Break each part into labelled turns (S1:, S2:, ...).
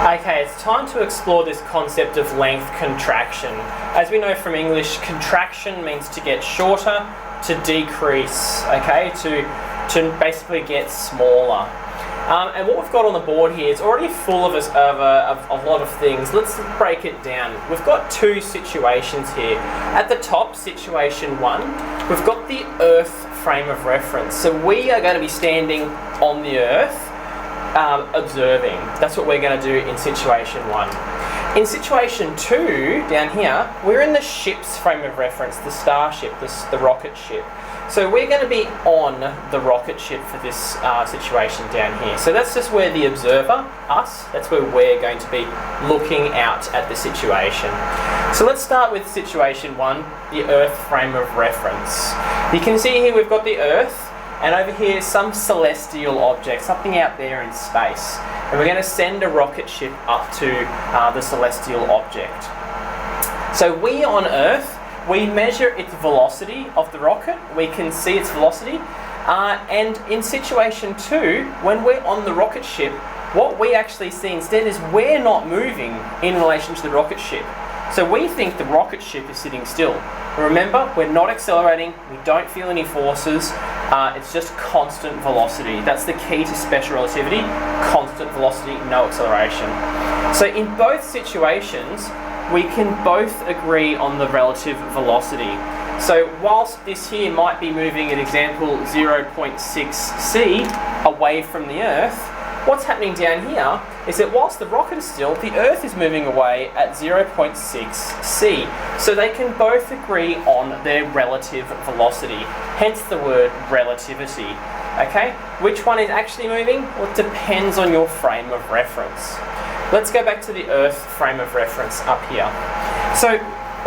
S1: Okay, it's time to explore this concept of length contraction. As we know from English, contraction means to get shorter, to decrease, okay, to basically get smaller. And what we've got on the board here is already full of a lot of things. Let's break it down. We've got two situations here. At the top, situation one, we've got the Earth frame of reference. So we are going to be standing on the Earth, observing. That's what we're going to do in situation one. In situation two, down here, we're in the ship's frame of reference, the starship, the rocket ship. So we're going to be on the rocket ship for this situation down here. So that's just where the observer, us, that's where we're going to be looking out at the situation. So let's start with situation one, the Earth frame of reference. You can see here we've got the Earth, and over here some celestial object, something out there in space. And we're going to send a rocket ship up to the celestial object. So we on Earth, we measure its velocity of the rocket, we can see its velocity, and in situation two, when we're on the rocket ship, what we actually see instead is we're not moving in relation to the rocket ship. So we think the rocket ship is sitting still. Remember, we're not accelerating, we don't feel any forces, it's just constant velocity. That's the key to special relativity, constant velocity, no acceleration. So in both situations, we can both agree on the relative velocity. So whilst this here might be moving at example 0.6 c away from the Earth, what's happening down here is that whilst the rocket is still, the Earth is moving away at 0.6 c. So they can both agree on their relative velocity, hence the word relativity. Okay, which one is actually moving? Well, it depends on your frame of reference. Let's go back to the Earth frame of reference up here. So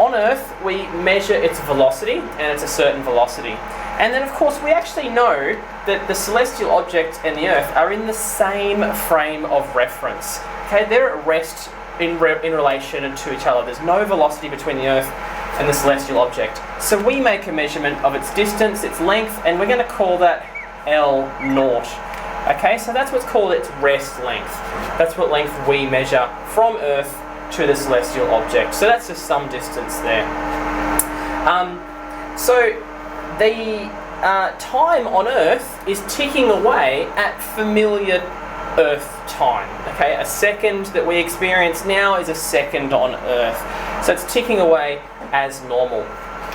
S1: on Earth, we measure its velocity, and it's a certain velocity. And then of course we actually know that the celestial object and the Earth are in the same frame of reference. Okay, they're at rest in relation to each other. There's no velocity between the Earth and the celestial object. So we make a measurement of its distance, its length, and we're going to call that L0. Okay, so that's what's called its rest length. That's what length we measure from Earth to the celestial object. So that's just some distance there. So the time on Earth is ticking away at familiar Earth time. Okay, a second that we experience now is a second on Earth. So it's ticking away as normal.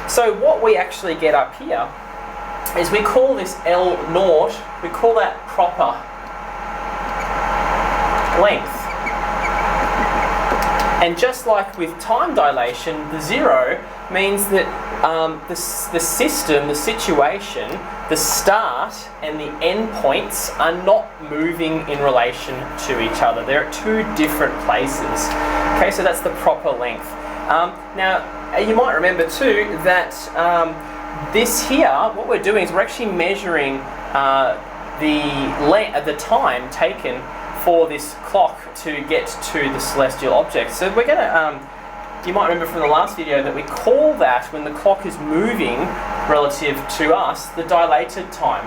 S1: So what we actually get up here is we call this L0, we call that proper length. And just like with time dilation, the zero means that the system, the situation, the start and the end points are not moving in relation to each other. They're at two different places. Okay, so that's the proper length. Now, you might remember too that this here, what we're doing is we're actually measuring the time taken for this clock to get to the celestial object. So we're going to, you might remember from the last video that we call that, when the clock is moving relative to us, the dilated time.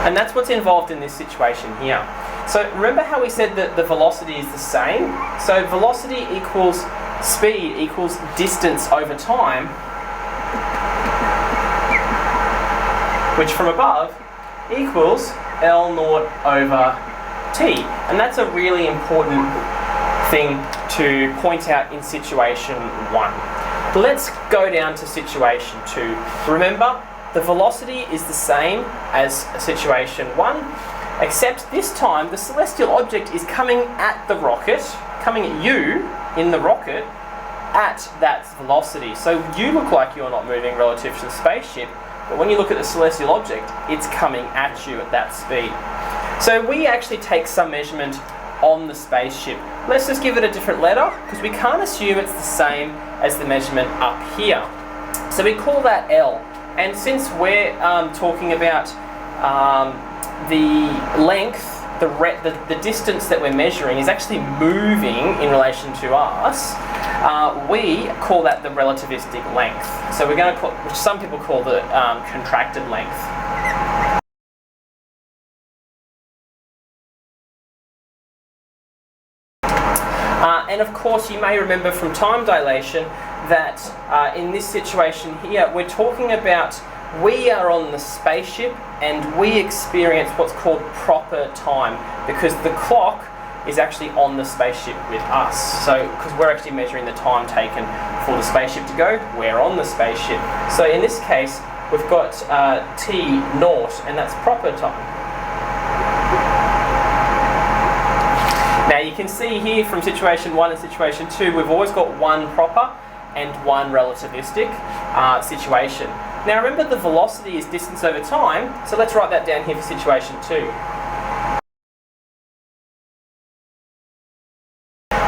S1: And that's what's involved in this situation here. So remember how we said that the velocity is the same? So velocity equals speed equals distance over time, which from above equals L0 over t. And that's a really important thing to point out in situation one. Let's go down to situation two. Remember, the velocity is the same as situation one, except this time the celestial object is coming at the rocket, coming at you in the rocket at that velocity. So you look like you're not moving relative to the spaceship, but when you look at the celestial object, it's coming at you at that speed. So we actually take some measurement on the spaceship. Let's just give it a different letter, because we can't assume it's the same as the measurement up here. So we call that L. And since we're talking about the length, the distance that we're measuring is actually moving in relation to us, we call that the relativistic length. So we're going to call, which some people call the contracted length. And of course, you may remember from time dilation that in this situation here, we're talking about we are on the spaceship and we experience what's called proper time because the clock is actually on the spaceship with us. So, because we're actually measuring the time taken for the spaceship to go, we're on the spaceship. So in this case, we've got T0, and that's proper time. Now you can see here from situation 1 and situation 2, we've always got one proper and one relativistic situation. Now remember, the velocity is distance over time, so let's write that down here for situation 2.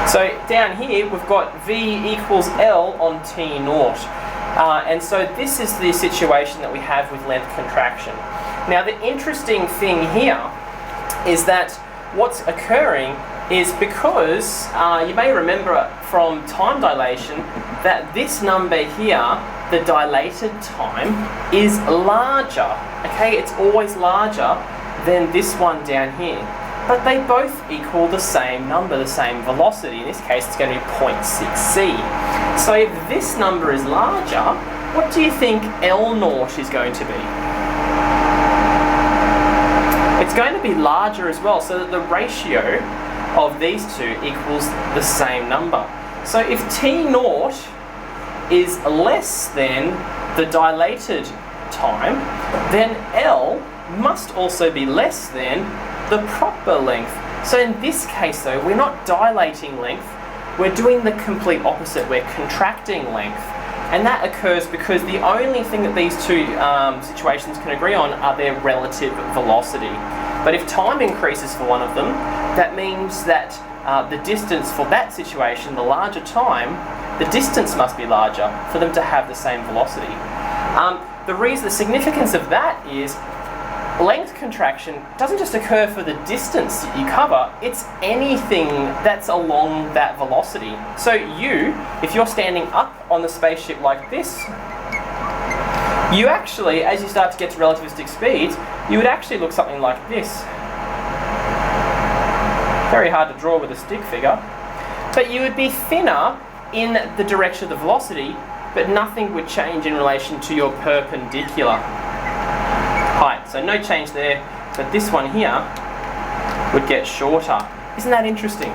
S1: So down here we've got V equals L on T0. And so this is the situation that we have with length contraction. Now the interesting thing here is that what's occurring is because you may remember from time dilation that this number here, the dilated time, is larger. Okay, it's always larger than this one down here. But they both equal the same number, the same velocity. In this case, it's going to be 0.6c. So if this number is larger, what do you think L0 is going to be? It's going to be larger as well, so that the ratio of these two equals the same number. So if T0 is less than the dilated time, then L must also be less than the proper length. So in this case though, we're not dilating length, we're doing the complete opposite, we're contracting length. And that occurs because the only thing that these two situations can agree on are their relative velocity. But if time increases for one of them, that means that the distance for that situation, the larger time, the distance must be larger for them to have the same velocity. The significance of that is length contraction doesn't just occur for the distance that you cover, it's anything that's along that velocity. So if you're standing up on the spaceship like this, you actually, as you start to get to relativistic speeds, you would actually look something like this. Very hard to draw with a stick figure. But you would be thinner in the direction of the velocity, but nothing would change in relation to your perpendicular height. So no change there, but this one here would get shorter. Isn't that interesting?